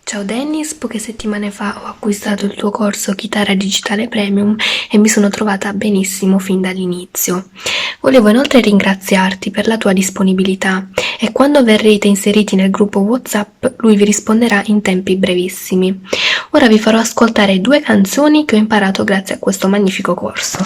Ciao Dennis, poche settimane fa ho acquistato il tuo corso Chitarra Digitale Premium e mi sono trovata benissimo fin dall'inizio. Volevo inoltre ringraziarti per la tua disponibilità e quando verrete inseriti nel gruppo WhatsApp lui vi risponderà in tempi brevissimi. Ora vi farò ascoltare due canzoni che ho imparato grazie a questo magnifico corso.